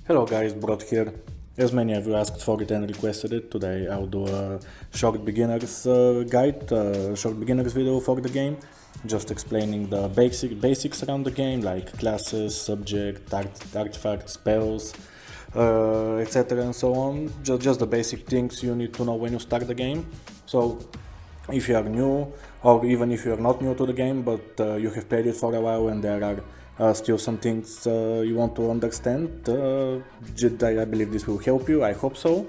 Hello guys, Brot here. As many of you asked for it and requested it, today I'll do a short beginner's guide, short beginner's video for the game, just explaining the basics around the game, like classes, subject, artifacts, spells, etc. and so on. Just the basic things you need to know when you start the game. So if you are new, or even if you are not new to the game, but you have played it for a while and there are still some things you want to understand, I believe this will help you. I hope so.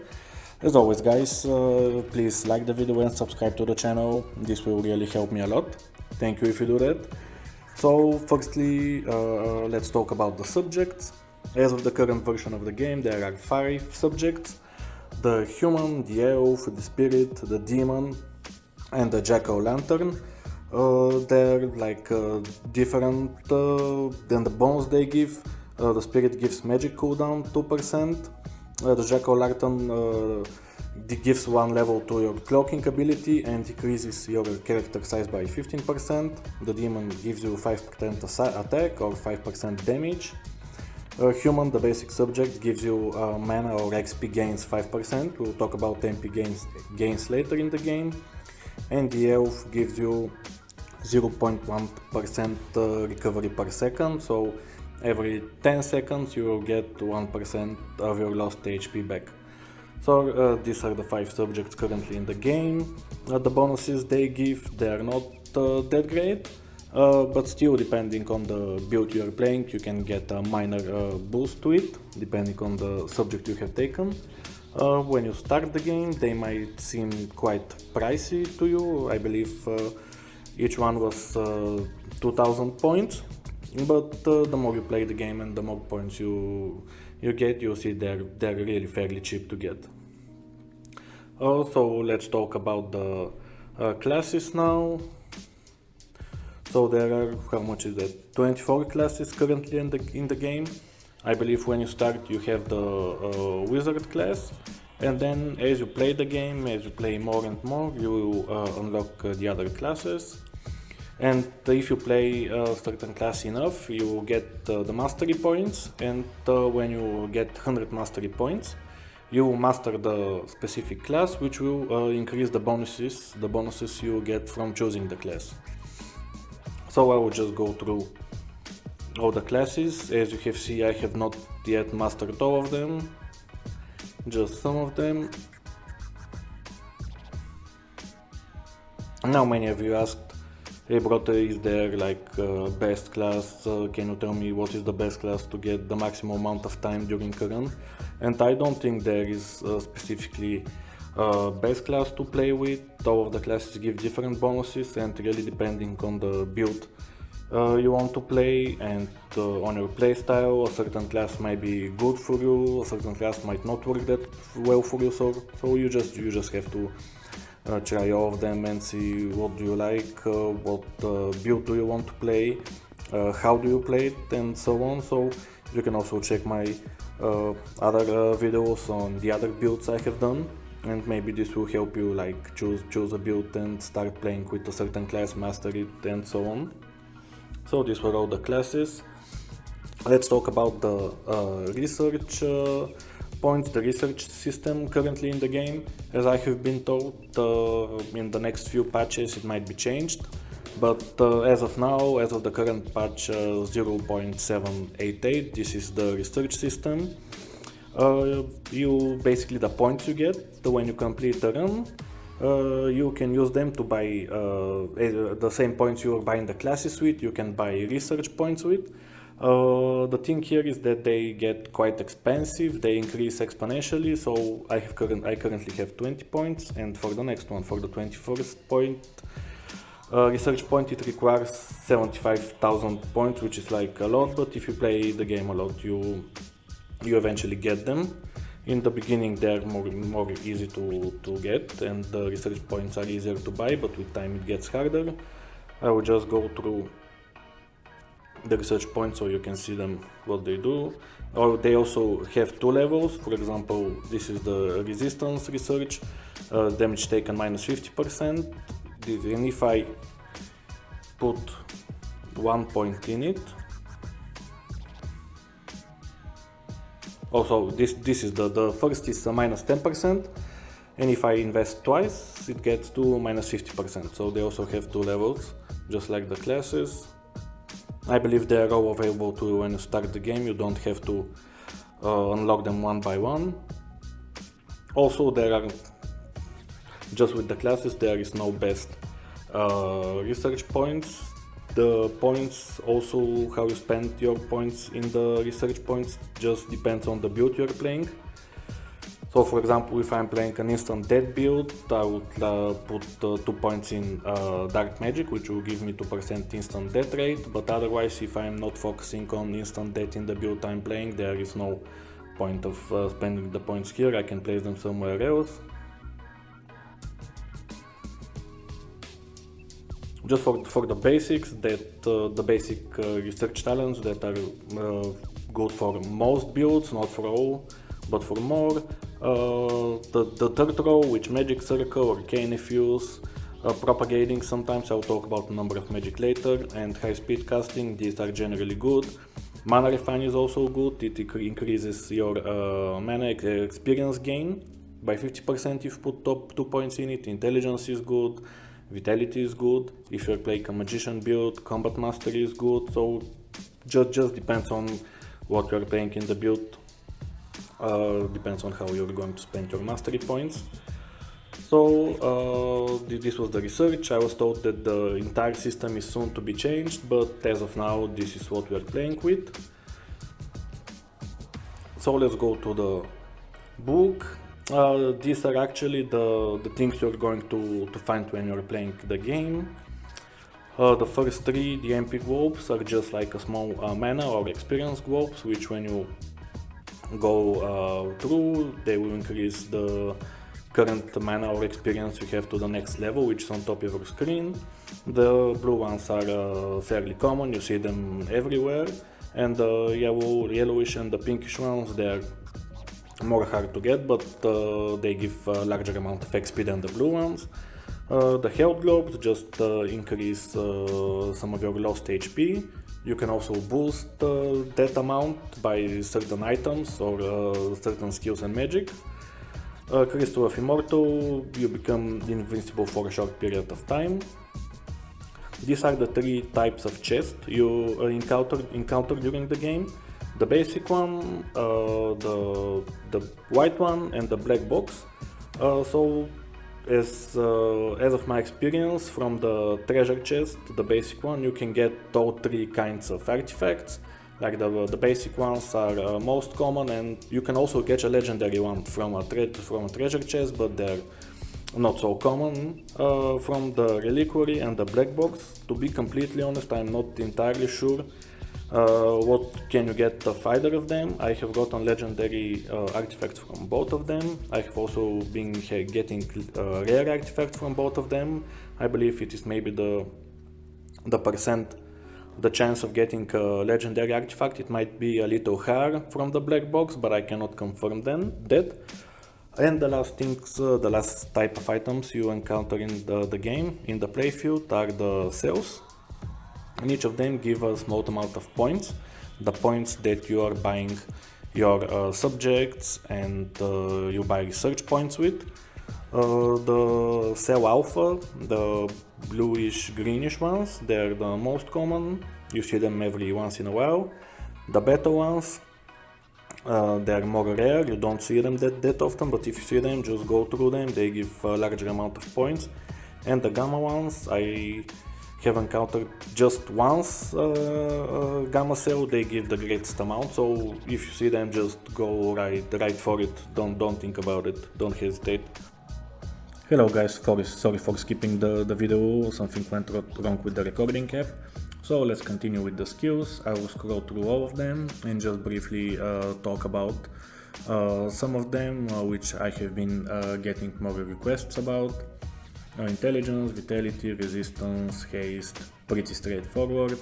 As always guys, please like the video and subscribe to the channel. This will really help me a lot. Thank you if you do that. So firstly, let's talk about the subjects. As of the current version of the game, there are 5 subjects: the human, the elf, the spirit, the demon, and the jack-o'-lantern. They're like different than the bonus they give. The spirit gives magic cooldown 2%. The jack-o'-lantern gives 1 level to your cloaking ability and increases your character size by 15%. The demon gives you 5% attack or 5% damage. Human, the basic subject, gives you mana or XP gains 5%. We'll talk about MP gains later in the game. And the elf gives you 0.1% recovery per second, so every 10 seconds you will get 1% of your lost HP back. So these are the 5 subjects currently in the game. The bonuses they give, they are not that great, but still, depending on the build you are playing, you can get a minor boost to it, depending on the subject you have taken. When you start the game, they might seem quite pricey to you. I believe each one was 2000 points, but the more you play the game and the more points you get, you'll see they're really fairly cheap to get. So let's talk about the classes now. So there are, how much is that? 24 classes currently in the game. I believe when you start you have the wizard class, and then as you play the game, as you play more and more, you unlock the other classes. And if you play a certain class enough, you get the mastery points, and when you get 100 mastery points, you master the specific class, which will increase the bonuses you get from choosing the class. So I will just go through all the classes. As you have seen, I have not yet mastered all of them, just some of them. Now many of you asked, hey Brote, is there like best class, can you tell me what is the best class to get the maximum amount of time during a run? And I don't think there is specifically best class to play with. All of the classes give different bonuses, and really depending on the build you want to play and on your playstyle, a certain class might be good for you, a certain class might not work that well for you. So you just have to try all of them and see what do you like, what build do you want to play, how do you play it, and so on. So you can also check my other videos on the other builds I have done, and maybe this will help you like choose a build and start playing with a certain class, master it, and so on. So these were all the classes. Let's talk about the research points, the research system currently in the game. As I have been told, in the next few patches it might be changed, but as of now, as of the current patch 0.788, this is the research system. You basically, the points you get when you complete a run, you can use them to buy the same points you are buying the classes with, you can buy research points with. The thing here is that they get quite expensive, they increase exponentially, so I currently have 20 points, and for the next one, for the 21st point, research point, it requires 75,000 points, which is like a lot, but if you play the game a lot, you eventually get them. In the beginning they're more easy to get, and the research points are easier to buy, but with time it gets harder. I will just go through the research points so you can see them, what they do. Or they also have 2 levels. For example, this is the resistance research, damage taken minus 50%, and if I put 1 point in it, Also, this is the first is minus 10%, and if I invest twice, it gets to minus 50%. So they also have 2 levels, just like the classes. I believe they are all available to you when you start the game. You don't have to unlock them one by one. Also, there are, just with the classes, there is no best research points. The points, also how you spend your points in the research points, just depends on the build you're playing. So for example, if I'm playing an instant death build, I would put 2 points in dark magic, which will give me 2% instant death rate, but otherwise if I'm not focusing on instant death in the build I'm playing, there is no point of spending the points here. I can place them somewhere else. Just for the basics, that the basic research talents that are good for most builds, not for all, but for more. The third row, which magic circle, arcane fuse, propagating, sometimes I'll talk about the number of magic later, and high speed casting, these are generally good. Mana refine is also good, it increases your mana experience gain by 50% if you put top 2 points in it. Intelligence is good, vitality is good, if you're playing a magician build, combat mastery is good, so just depends on what you're playing in the build. Depends on how you're going to spend your mastery points. So this was the research. I was told that the entire system is soon to be changed, but as of now this is what we are playing with. So let's go to the book. These are actually the things you're going to find when you're playing the game. The first 3, the MP globes, are just like a small mana or experience globes, which when you go through, they will increase the current mana or experience you have to the next level, which is on top of your screen. The blue ones are fairly common, you see them everywhere, and the yellowish and the pinkish ones, they're more hard to get, but they give a larger amount of XP than the blue ones. The health globes just increase some of your lost HP. You can also boost that amount by certain items or certain skills and magic. Crystal of Immortal, you become invincible for a short period of time. These are the 3 types of chests you encounter during the game. The basic one, the white one, and the black box. So as of my experience from the treasure chest, the basic one, you can get all 3 kinds of artifacts. Like the basic ones are most common, and you can also catch a legendary one from a treasure chest, but they're not so common. From the reliquary and the black box, to be completely honest, I'm not entirely sure what can you get of either of them. I have gotten legendary artifacts from both of them. I have also been getting rare artifacts from both of them. I believe it is maybe the chance of getting a legendary artifact, it might be a little higher from the black box, but I cannot confirm that. And the last type of items you encounter in the game, in the playfield, are the cells. And each of them give a small amount of points, the points that you are buying your subjects and you buy research points with. The cell alpha, the bluish greenish ones, they're the most common, you see them every once in a while. The beta ones, they're more rare, you don't see them that often, but if you see them, just go through them, they give a larger amount of points. And the gamma ones, I have encountered just once gamma cell, they give the greatest amount, so if you see them, just go right for it, don't think about it, don't hesitate. Hello guys, sorry for skipping the video, something went wrong with the recording app. So let's continue with the skills. I will scroll through all of them and just briefly talk about some of them which I have been getting more requests about. Intelligence, vitality, resistance, haste, pretty straightforward.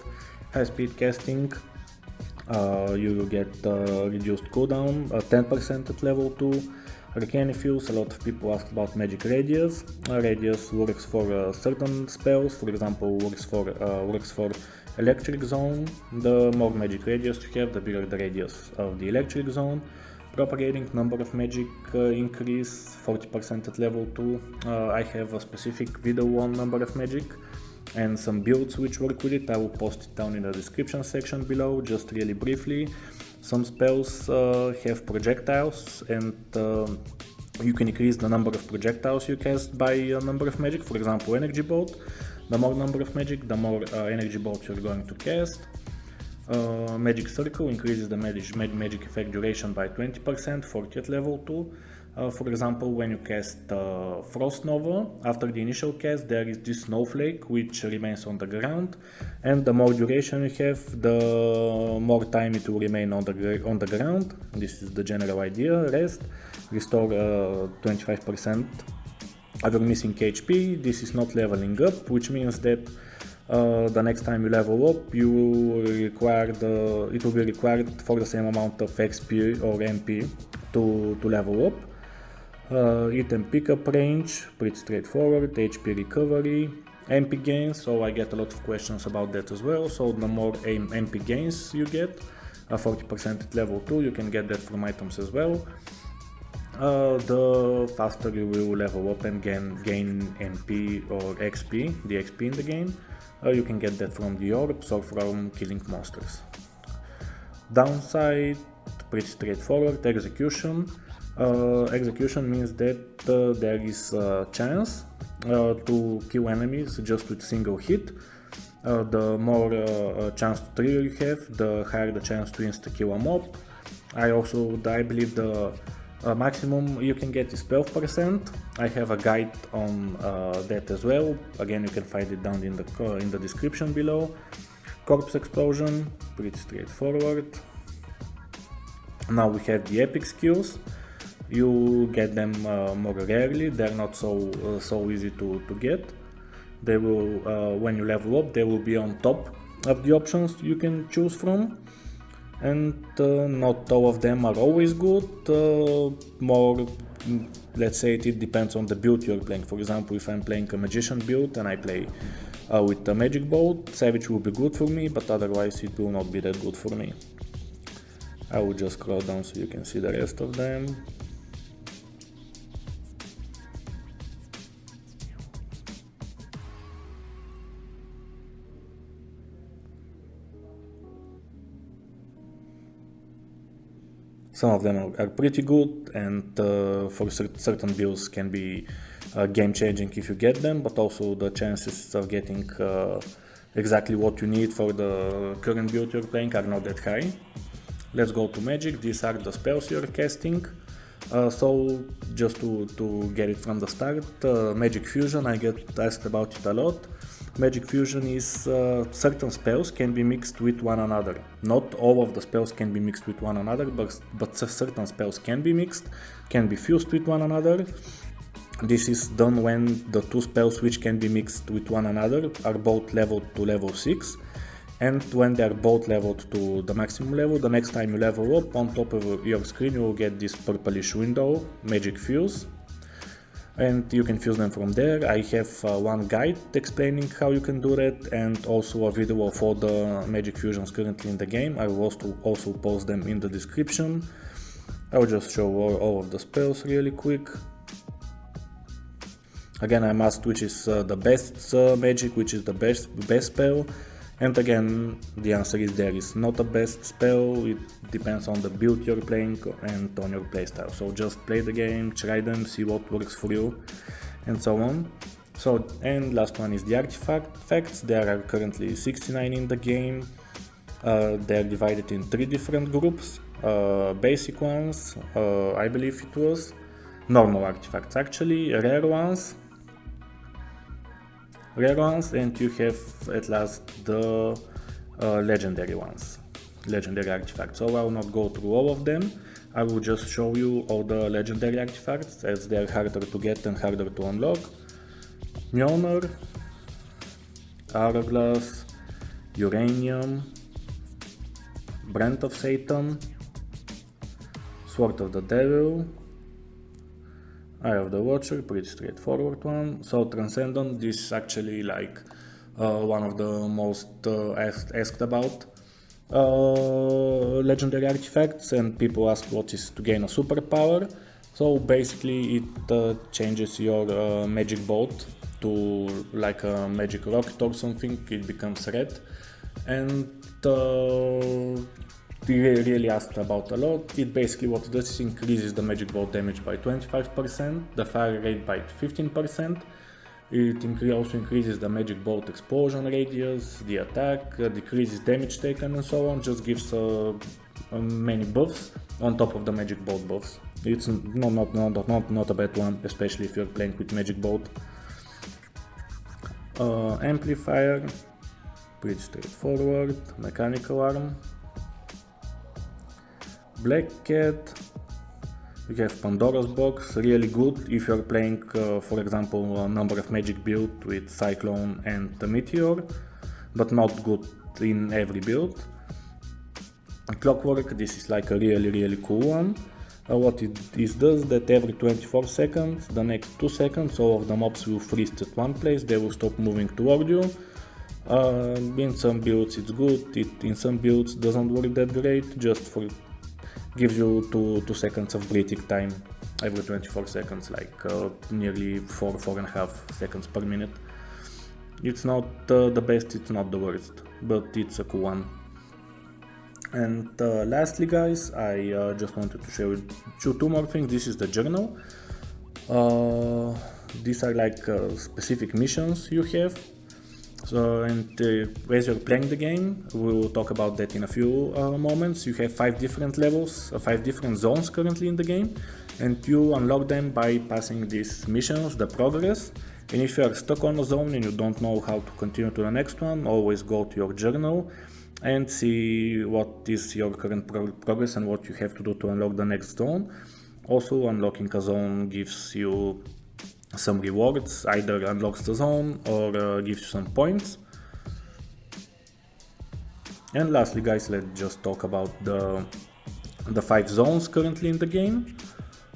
High speed casting, you will get reduced cooldown, 10% at level 2. Arcane fuse, a lot of people ask about magic radius. Radius works for certain spells, for example works for electric zone. The more magic radius you have, the bigger the radius of the electric zone. Propagating, number of magic increase 40% at level 2. I have a specific video on number of magic and some builds which work with it. I will post it down in the description section below, just really briefly. Some spells have projectiles, and you can increase the number of projectiles you cast by a number of magic. For example, energy bolt. The more number of magic, the more energy bolts you're going to cast. Magic circle increases the magic effect duration by 20%, 40 at level 2. For example, when you cast Frost Nova, after the initial cast there is this snowflake which remains on the ground, and the more duration you have, the more time it will remain on the ground. This is the general idea. Rest, restore 25% of your missing HP. This is not leveling up, which means that the next time you level up, it will be required for the same amount of XP or MP to level up. Item pickup range, pretty straightforward. HP recovery, MP gains, so I get a lot of questions about that as well. So the more MP gains you get, 40% at level 2, you can get that from items as well. The faster you will level up and gain MP or XP, the XP in the game. You can get that from the orbs or from killing monsters. Downside, pretty straightforward. Execution. Execution means that there is a chance to kill enemies just with single hit. The more chance to trigger you have, the higher the chance to insta-kill a mob. I believe the maximum you can get is 12%. I have a guide on that as well. Again, you can find it down in the description below. Corpse explosion, pretty straightforward. Now we have the epic skills. You get them more rarely. They're not so easy to get. They will, when you level up, they will be on top of the options you can choose from. And not all of them are always good. Let's say it depends on the build you're playing. For example, if I'm playing a magician build and I play with a magic bolt, savage will be good for me, but otherwise it will not be that good for me. I will just scroll down so you can see the rest of them. Some of them are pretty good, and for certain builds can be game changing if you get them, but also the chances of getting exactly what you need for the current build you're playing are not that high. Let's go to magic. These are the spells you're casting. So just to get it from the start, magic fusion, I get asked about it a lot. Magic fusion is certain spells can be mixed with one another. Not all of the spells can be mixed with one another, but certain spells can be mixed, can be fused with one another. This is done when the two spells which can be mixed with one another are both leveled to level 6. And when they are both leveled to the maximum level, the next time you level up, on top of your screen you will get this purplish window, magic fuse. And you can fuse them from there. I have one guide explaining how you can do that, and also a video of all the magic fusions currently in the game. I will also post them in the description. I will just show all of the spells really quick. Again, I asked which is the best magic, which is the best spell. And again, the answer is there is not a best spell. It depends on the build you're playing and on your playstyle. So just play the game, try them, see what works for you, and so on. So, and last one is the artifacts. There are currently 69 in the game. They're divided in 3 different groups. Basic ones, I believe it was. Normal artifacts actually, rare ones, and you have at last the legendary ones, legendary artifacts. So I will not go through all of them. I will just show you all the legendary artifacts, as they are harder to get and harder to unlock. Mjolnir, Hourglass, Uranium, Brand of Satan, Sword of the Devil, Eye of the Watcher, pretty straightforward one. So Transcendent, this is actually like one of the most asked about legendary artifacts, and people ask what is to gain a superpower. So basically it changes your magic bolt to like a magic rocket or something. It becomes red, and really asked about a lot. It basically what it does is increases the magic bolt damage by 25%, the fire rate by 15%. It also increases the magic bolt explosion radius, the attack, decreases damage taken, and so on. Just gives many buffs on top of the magic bolt buffs. It's not a bad one, especially if you're playing with magic bolt. Amplifier, pretty straightforward. Mechanical arm. Black Cat. We have Pandora's Box, really good if you're playing, for example, a number of magic build with Cyclone and the Meteor, but not good in every build. Clockwork, this is like a really cool one. What it does that every 24 seconds, the next 2 seconds, all of the mobs will freeze at one place, they will stop moving toward you. In some builds it's good, in some builds doesn't work that great, just gives you 2 seconds of breathing time every 24 seconds, like nearly 4.5 seconds per minute. It's not the best, it's not the worst, but it's a cool one. And lastly guys, I just wanted to show you 2 more things. This is the journal. These are like specific missions you have. So, and as you're playing the game, we'll talk about that in a few moments. You have 5 different levels, 5 different zones currently in the game, and you unlock them by passing these missions, the progress. And if you are stuck on a zone and you don't know how to continue to the next one, always go to your journal and see what is your current progress and what you have to do to unlock the next zone. Also, unlocking a zone gives you some rewards, either unlocks the zone or gives you some points. And lastly guys, let's just talk about the 5 zones currently in the game.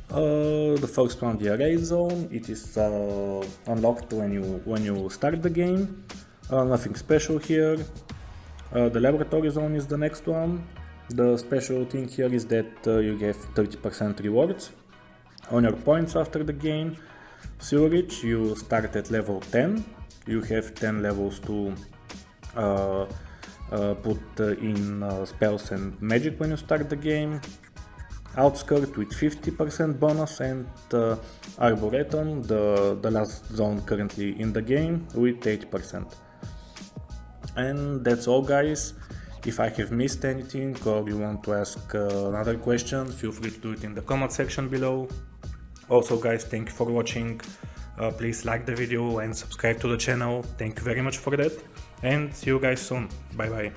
The first one, the array zone, it is unlocked when you start the game. Nothing special here. The laboratory zone is the next one. The special thing here is that you get 30% rewards on your points after the game. Sewerage, you start at level 10, you have 10 levels to put in spells and magic when you start the game. Outskirt with 50% bonus, and Arboretum, the last zone currently in the game, with 80%. And that's all guys. If I have missed anything or you want to ask another question, feel free to do it in the comment section below. Also guys, thank you for watching, please like the video and subscribe to the channel, thank you very much for that, and see you guys soon, bye bye.